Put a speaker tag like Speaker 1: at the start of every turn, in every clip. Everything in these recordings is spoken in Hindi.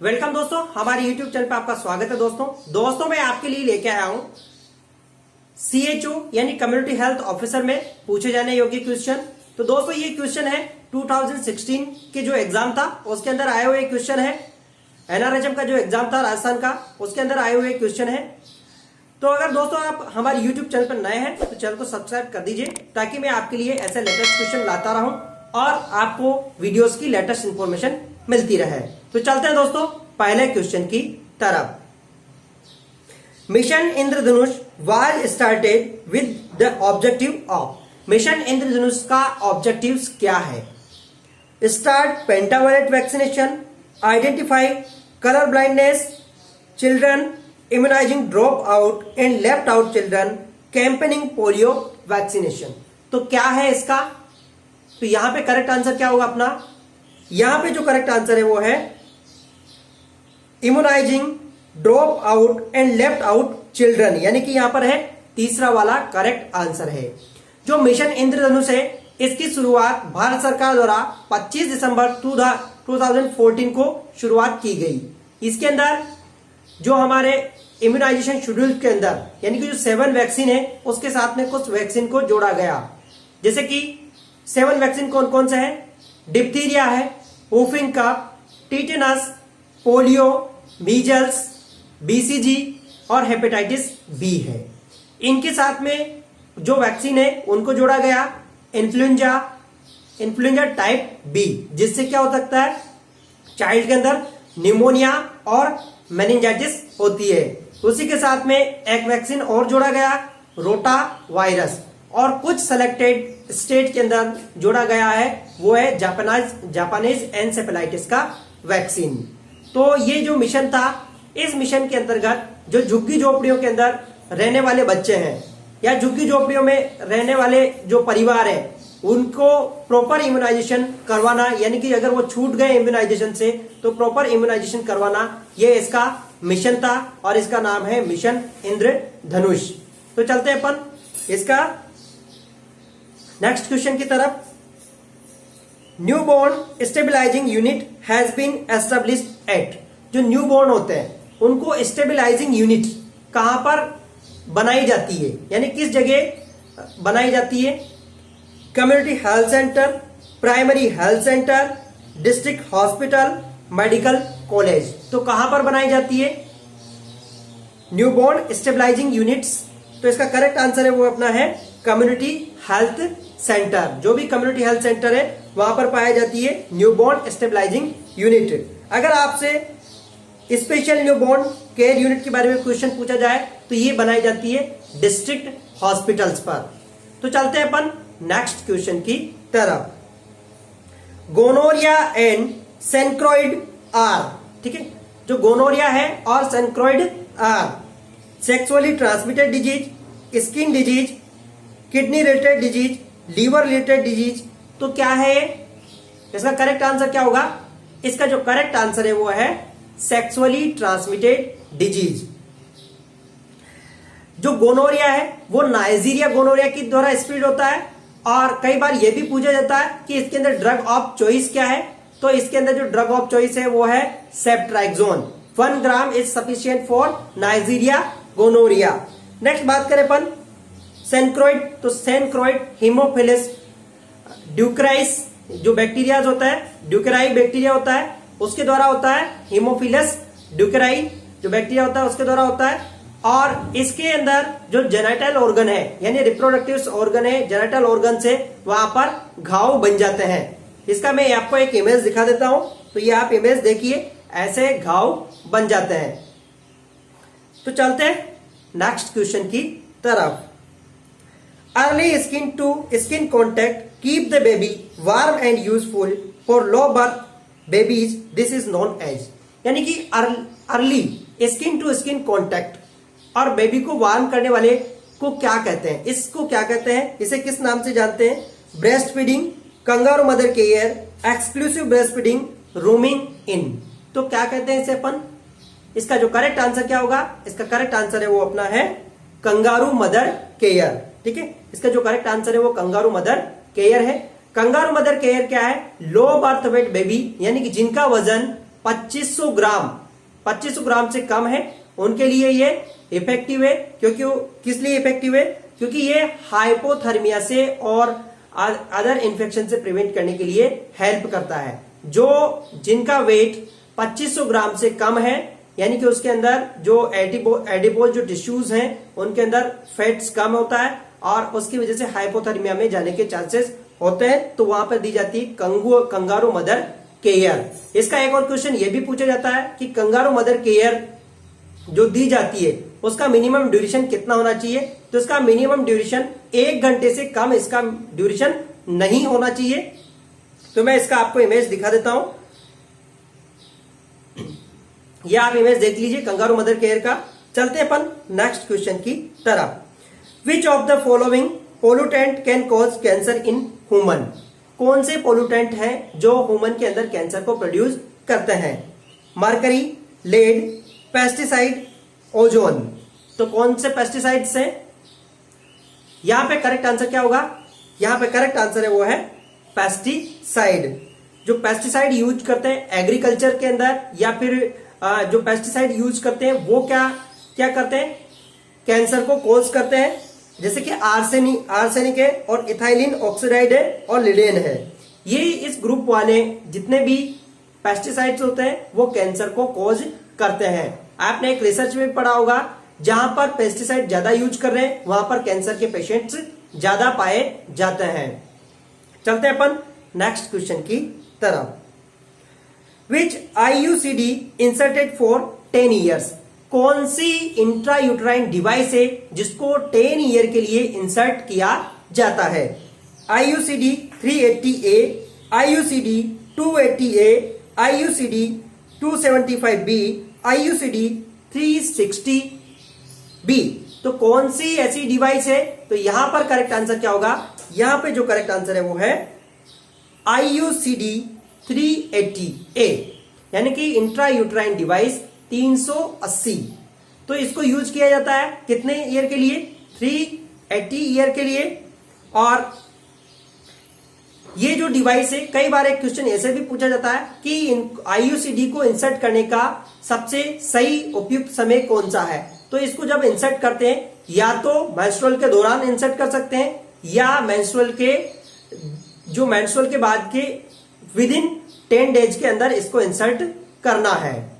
Speaker 1: वेलकम दोस्तों, हमारे YouTube चैनल पर आपका स्वागत है। दोस्तों मैं आपके लिए लेके आया हूं CHO यानी कम्युनिटी हेल्थ ऑफिसर में पूछे जाने योग्य क्वेश्चन। तो दोस्तों ये क्वेश्चन है 2016 के जो एग्जाम था उसके अंदर आए हुए क्वेश्चन है। NRHM का जो एग्जाम था राजस्थान का, उसके अंदर आए हुए क्वेश्चन है। तो अगर दोस्तों आप हमारे YouTube चैनल पर नए हैं तो चैनल को सब्सक्राइब कर दीजिए ताकि मैं आपके लिए ऐसे लेटेस्ट क्वेश्चन लाता रहूं और आपको वीडियोस की लेटेस्ट इंफॉर्मेशन मिलती रहे। तो चलते हैं दोस्तों पहले क्वेश्चन की तरफ। Mission Indradhanush was started with the objective of. Mission Indradhanush का ऑब्जेक्टिव्स क्या है? Start pentavalent vaccination, identify colour blindness children, immunizing drop out and left out children, campaigning polio vaccination. तो क्या है इसका? तो यहां पे करेक्ट आंसर क्या होगा अपना? यहां पे जो करेक्ट आंसर है वो है immunising drop out and left out children, यानी कि यहां पर है तीसरा वाला करेक्ट आंसर है। जो मिशन इंद्रधनुष है इसकी शुरुआत भारत सरकार द्वारा 25 दिसंबर 2014 को शुरुआत की गई। इसके अंदर जो हमारे इम्यूनाइजेशन शेड्यूल के अंदर यानी कि जो 7 वैक्सीन है उसके साथ में कुछ वैक्सीन को जोड़ा गया। जैसे कि 7 वैक्सीन कौन कौन से है? डिप्थीरिया है, वुफिंग कफ, टीटेनस, पोलियो, मीजल्स, BCG और हेपेटाइटिस बी है। इनके साथ में जो वैक्सीन है उनको जोड़ा गया इन्फ्लुएंजा टाइप बी, जिससे क्या हो सकता है चाइल्ड के अंदर निमोनिया और मेनिंजाइटिस होती है। उसी के साथ में एक वैक्सीन और जोड़ा गया रोटा वायरस, और कुछ सेलेक्टेड स्टेट के अंदर जोड़ा गया है वो है जापानीज एनसेफेलाइटिस का वैक्सीन। तो ये जो मिशन था, इस मिशन के अंतर्गत जो झुग्गी झोपड़ियों के अंदर रहने वाले बच्चे हैं या झुग्गी झोपड़ियों में रहने वाले जो परिवार है उनको प्रॉपर इम्यूनाइजेशन करवाना, यानी कि अगर वो छूट गए इम्यूनाइजेशन से तो प्रॉपर इम्यूनाइजेशन करवाना, ये इसका मिशन था और इसका नाम है मिशन इंद्रधनुष। तो चलते हैं अपन इसका नेक्स्ट क्वेश्चन की तरफ। Newborn stabilising unit has been established at. जो न्यूबॉर्न होते हैं उनको स्टेबलाइजिंग यूनिट कहां पर बनाई जाती है, यानी किस जगह बनाई जाती है? Community health centre, primary health centre, district hospital, medical college. तो कहां पर बनाई जाती है न्यूबॉर्न स्टेबलाइजिंग यूनिट्स? तो इसका करेक्ट आंसर है वो अपना है कम्युनिटी हेल्थ सेंटर। जो भी कम्युनिटी हेल्थ सेंटर है वहां पर पाई जाती है न्यूबॉर्न स्टेबलाइजिंग यूनिट। अगर आपसे स्पेशल न्यूबॉर्न केयर यूनिट के बारे में क्वेश्चन पूछा जाए तो ये बनाई जाती है डिस्ट्रिक्ट हॉस्पिटल्स पर। तो चलते हैं अपन नेक्स्ट क्वेश्चन की तरफ। गोनोरिया एंड सेंक्रोइड आर, ठीक है, जो गोनोरिया है और chancroid are sexually transmitted disease, skin disease, kidney related disease, liver related disease. तो क्या है इसका करेक्ट आंसर क्या होगा? इसका जो करेक्ट आंसर है वो है सेक्सुअली ट्रांसमिटेड डिजीज। जो गोनोरिया है वो नाइजीरिया गोनोरिया की द्वारा स्प्रेड होता है, और कई बार यह भी पूछा जाता है कि इसके अंदर ड्रग ऑफ चॉइस क्या है। तो इसके अंदर जो ड्रग ऑफ चॉइस है वो है ceftriaxone. 1 gram is sufficient for Neisseria gonorrhoea. Next बात करें अपन सेंक्रोइड, तो सेंक्रोइड हीमोफिलस ड्यूक्राइस जो बैक्टीरिया होता है, ड्यूक्राई बैक्टीरिया होता है उसके द्वारा होता है। हीमोफिलस ड्यूक्राई जो बैक्टीरिया होता है उसके द्वारा होता है। और इसके अंदर जो जेनिटल ऑर्गन है यानी रिप्रोडक्टिव ऑर्गन है, जेनिटल ऑर्गन से वहां पर घाव बन जाते हैं। इसका मैं आपको एक इमेज दिखा देता हूं। तो ये आप इमेज देखिए, ऐसे घाव बन जाते हैं। तो चलते हैं नेक्स्ट क्वेश्चन की तरफ। Early skin to skin contact keep the baby warm and useful for low birth babies, this is known as. यानी कि early skin to skin contact और बेबी को वार्म करने वाले को क्या कहते हैं? इसको क्या कहते हैं? इसे किस नाम से जानते हैं? Breast feeding, kangaroo mother care, exclusive breast feeding, rooming in. तो क्या कहते हैं इसे अपन? इसका जो करेक्ट आंसर क्या होगा? इसका करेक्ट आंसर है वो अपना है कंगारू मदर केयर। ठीक है, इसका जो करेक्ट आंसर है वो कंगारू मदर केयर है। कंगारू मदर केयर क्या है? लो बर्थ वेट बेबी, यानी कि जिनका वजन 2500 ग्राम से कम है उनके लिए ये इफेक्टिव है। क्योंकि किस लिए इफेक्टिव है? क्योंकि ये हाइपोथर्मिया से और अदर इन्फेक्शन से प्रिवेंट करने के लिए हेल्प करता है। जिनका वेट 2500 ग्राम से कम है, यानी कि उसके अंदर जो एडिपोज जो टिश्यूज हैं उनके अंदर फैट्स कम होता है और उसकी वजह से हाइपोथर्मिया में जाने के चांसेस होते हैं, तो वहां पर दी जाती है कंगारू मदर केयर। इसका एक और क्वेश्चन ये भी पूछा जाता है कि कंगारू मदर केयर जो दी जाती है उसका मिनिमम ड्यूरेशन कितना होना चाहिए? तो इसका मिनिमम ड्यूरेशन 1 घंटे से कम इसका ड्यूरेशन नहीं होना चाहिए। तो मैं इसका आपको इमेज दिखा देता हूं, ये आप इमेज देख लीजिए कंगारू मदर केयर का। चलते अपन नेक्स्ट क्वेश्चन की तरफ। Which of the following pollutant can cause cancer in human? कौन से पोल्यूटेंट हैं जो ह्यूमन के अंदर कैंसर को प्रोड्यूस करते हैं? Mercury, lead, pesticide, ozone. तो कौन से पेस्टिसाइड्स हैं? यहां पे करेक्ट आंसर क्या होगा? यहां पे करेक्ट आंसर है वो है पेस्टिसाइड। जो पेस्टिसाइड यूज करते हैं एग्रीकल्चर के अंदर या फिर जो पेस्टिसाइड यूज करते हैं वो क्या करते हैं? कैंसर को कोज करते हैं। जैसे कि आर्सेनिक है और इथाइलिन ऑक्सीडाइड है और लिडेन है। ये इस ग्रुप वाले जितने भी पेस्टिसाइड्स होते हैं वो कैंसर को कोज करते हैं। आपने एक रिसर्च में पढ़ा होगा, जहां पर पेस्टिसाइड ज्यादा यूज कर रहे हैं वहां पर कैंसर के पेशेंट्स ज्यादा पाए जाते हैं। चलते हैं अपन नेक्स्ट क्वेश्चन की तरफ। विच IUCD इंसर्टेड फॉर 10 ईयर्स? कौन सी इंट्रायूट्राइन डिवाइस है जिसको 10 ईयर के लिए इंसर्ट किया जाता है? IUCD 380A, IUCD 280A, IUCD 275B, IUCD 360B। तो कौन सी ऐसी डिवाइस है? तो यहां पर करेक्ट आंसर क्या होगा? यहां पे जो करेक्ट आंसर है वो है IUCD 380A, यानी कि इंट्रायूट्राइन डिवाइस 380। तो इसको यूज किया जाता है कितने ईयर के लिए? 380 ईयर के लिए। और ये जो डिवाइस है, कई बार एक क्वेश्चन ऐसे भी पूछा जाता है कि IUCD को इंसर्ट करने का सबसे सही उपयुक्त समय कौन सा है? तो इसको जब इंसर्ट करते हैं या तो मेंस्ट्रुअल के दौरान इंसर्ट कर सकते हैं या मेंस्ट्रुअल के बाद के विदिन 10 डेज के अंदर इसको इंसर्ट करना है।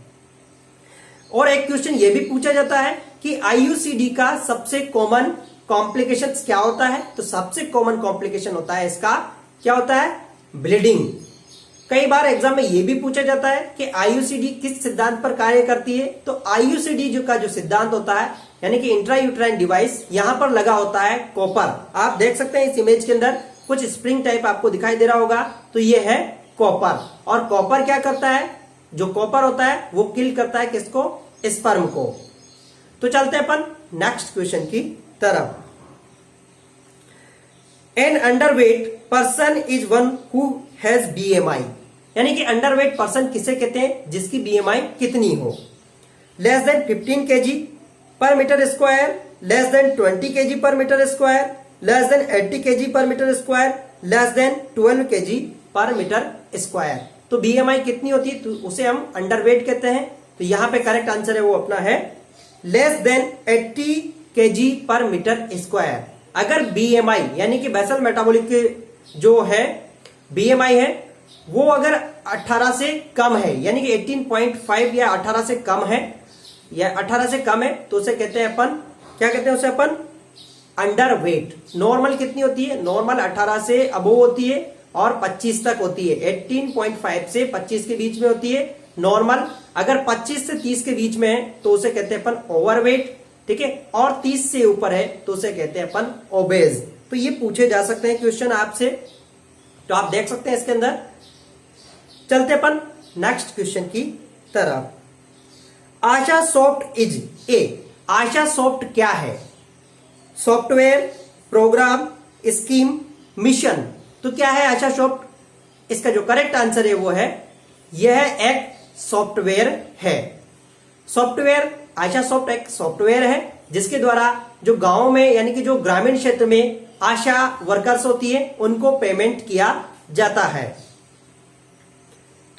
Speaker 1: और एक क्वेश्चन ये भी पूछा जाता है कि IUCD का सबसे कॉमन कॉम्प्लिकेशन क्या होता है? तो सबसे कॉमन कॉम्प्लिकेशन होता है इसका क्या होता है? ब्लीडिंग। कई बार एग्जाम में यह भी पूछा जाता है कि IUCD किस सिद्धांत पर कार्य करती है? तो IUCD का जो सिद्धांत होता है, यानी कि इंट्रायूट्राइन डिवाइस, यहां पर लगा होता है कॉपर। आप देख सकते हैं इस इमेज के अंदर कुछ स्प्रिंग टाइप आपको दिखाई दे रहा होगा, तो ये है कॉपर। और कॉपर क्या करता है? जो कॉपर होता है वो किल करता है किसको? स्पर्म को। तो चलते हैं अपन नेक्स्ट क्वेश्चन की तरफ। An underweight person is one who has BMI, यानी कि अंडरवेट पर्सन किसे कहते हैं? जिसकी BMI कितनी हो? Less than 15 kg per metre square, less than 20 kg per metre square, less than 80 kg per metre square, less than 12 kg per metre square. तो BMI कितनी होती है? तो उसे हम अंडरवेट कहते हैं। तो यहां पे करेक्ट आंसर है वो अपना है less than 80 kg per metre square. अगर BMI यानी कि बेसल मेटाबॉलिक जो है BMI है वो अगर 18 से कम है, यानी कि 18.5 या 18 से कम है, या 18 से कम है, तो उसे कहते हैं अपन क्या कहते हैं? उसे अपन अंडरवेट। नॉर्मल कितनी होती है? नॉर्मल 18 से अबोव होती है और 25 तक होती है। 18.5 से 25 के बीच में होती है नॉर्मल। अगर 25 से 30 के बीच में है तो उसे कहते हैं अपन ओवरवेट, ठीक है। और 30 से ऊपर है तो उसे कहते हैं अपन ओबेज। तो ये पूछे जा सकते हैं क्वेश्चन आपसे, तो आप देख सकते हैं इसके अंदर। चलते अपन नेक्स्ट क्वेश्चन की तरफ। ASHA soft is A. ASHA soft क्या है? Software, program, scheme, mission. तो क्या है आशा सॉफ्ट? इसका जो करेक्ट आंसर है वो है यह एक सॉफ्टवेयर है। सॉफ्टवेयर, आशा सॉफ्ट एक सॉफ्टवेयर है जिसके द्वारा जो गांव में यानी कि जो ग्रामीण क्षेत्र में आशा वर्कर्स होती है उनको पेमेंट किया जाता है।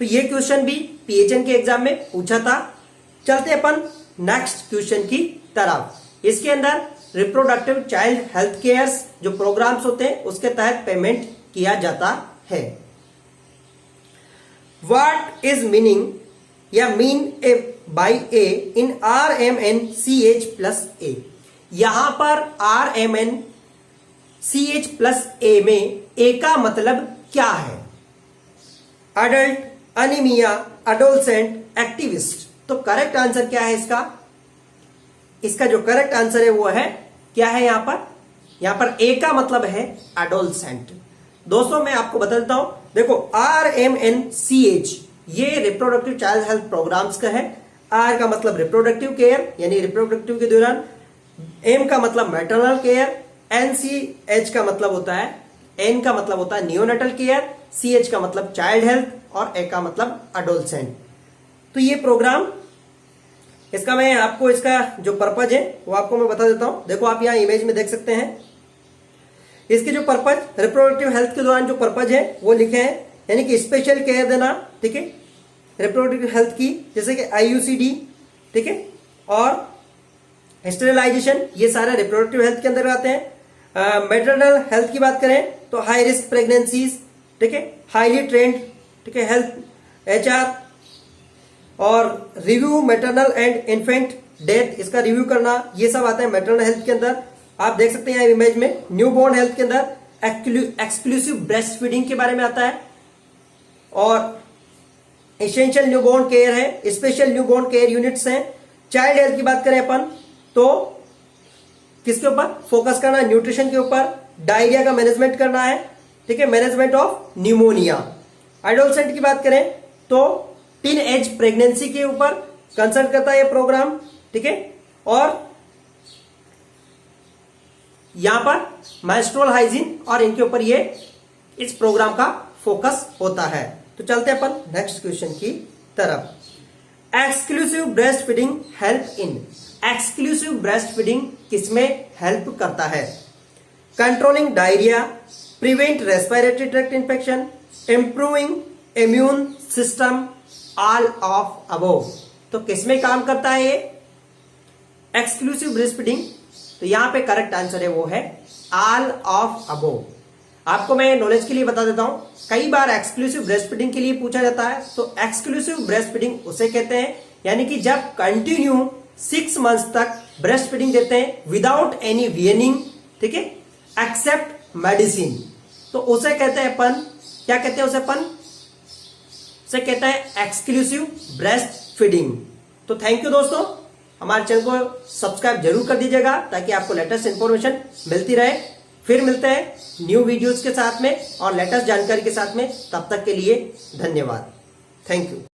Speaker 1: तो ये क्वेश्चन भी पीएचएन के एग्जाम में पूछा था। चलते अपन नेक्स्ट क्वेश्चन की तरफ। इसके अंदर रिप्रोडक्टिव चाइल्ड हेल्थ केयर जो प्रोग्राम्स होते हैं उसके तहत पेमेंट किया जाता है। व्हाट इज मीनिंग या mean A by A in RMNCH+A। यहां पर RMNCH+A में ए का मतलब क्या है? Adult, anaemia, adolescent, activist. तो करेक्ट आंसर क्या है इसका? इसका जो करेक्ट आंसर है वो है क्या है? यहां पर ए का मतलब है अडोलसेंट। दोस्तों मैं आपको बता देता हूं, देखो RMNCH ये रिप्रोडक्टिव चाइल्ड हेल्थ प्रोग्राम्स का है। आर का मतलब रिप्रोडक्टिव केयर यानी रिप्रोडक्टिव के दौरान, एम का मतलब मैटरनल केयर, NCH का मतलब होता है, N का मतलब होता है नियोनेटल केयर, CH का मतलब चाइल्ड हेल्थ और ए का मतलब अडोलसेंट। तो ये प्रोग्राम, इसका मैं आपको इसका जो पर्पज है वो आपको मैं बता देता हूं। देखो आप यहां इमेज में देख सकते हैं इसके जो पर्पज, रिप्रोडक्टिव हेल्थ के दौरान जो पर्पज है वो लिखे हैं, यानी कि स्पेशल केयर देना, ठीक है, रिप्रोडक्टिव हेल्थ की, जैसे कि IUCD, ठीक है, और स्टेरिलाइजेशन, ये सारे रिप्रोडक्टिव हेल्थ के अंदर आते हैं। मैटरनल हेल्थ की बात करें तो हाई रिस्क प्रेगनेंसीज, ठीक है, हाईली ट्रेंड, ठीक है, हेल्थ HR, और review maternal and infant death, इसका रिव्यू करना, ये सब आता है मैटरनल हेल्थ के अंदर। आप देख सकते हैं इमेज में न्यूबॉर्न हेल्थ के अंदर एक्सक्लूसिव ब्रेस्ट फीडिंग के बारे में आता है, और एसेंशियल न्यूबॉर्न केयर है, स्पेशल न्यूबॉर्न केयर यूनिट्स हैं। चाइल्ड हेल्थ की बात करें अपन तो किसके ऊपर फोकस करना? न्यूट्रिशन के ऊपर, डायरिया का मैनेजमेंट करना है, ठीक है, मैनेजमेंट ऑफ न्यूमोनिया। एडोलसेंट की बात करें तो टीन एज प्रेगनेंसी के ऊपर कंसर्न करता है ये प्रोग्राम, ठीक है, और यहां पर मेंस्ट्रुअल हाइजीन और इनके ऊपर ये इस प्रोग्राम का फोकस होता है। तो चलते अपन नेक्स्ट क्वेश्चन की तरफ। Exclusive breast feeding help in, exclusive breast feeding किसमें हेल्प करता है? Controlling diarrhoea, prevent respiratory tract infection, improving immune system, all of above. तो किसमें काम करता है ये एक्सक्लूसिव ब्रेस्ट फीडिंग? तो यहां पे करेक्ट आंसर है वो है ऑल ऑफ अबोव। आपको मैं नॉलेज के लिए बता देता हूं, कई बार एक्सक्लूसिव ब्रेस्ट फीडिंग के लिए पूछा जाता है। तो एक्सक्लूसिव ब्रेस्ट फीडिंग उसे कहते हैं, यानी कि जब कंटिन्यू 6 मंथ्स तक ब्रेस्ट फीडिंग देते हैं विदाउट एनी वीनिंग, ठीक है, एक्सेप्ट मेडिसिन, तो उसे कहते हैं अपन, क्या कहते हैं उसे अपन? उसे कहता है एक्सक्लूसिव ब्रेस्ट फीडिंग। तो थैंक यू दोस्तों, हमारे चैनल को सब्सक्राइब जरूर कर दीजिएगा ताकि आपको लेटेस्ट इंफॉर्मेशन मिलती रहे। फिर मिलते हैं न्यू वीडियोस के साथ में और लेटेस्ट जानकारी के साथ में। तब तक के लिए धन्यवाद, थैंक यू।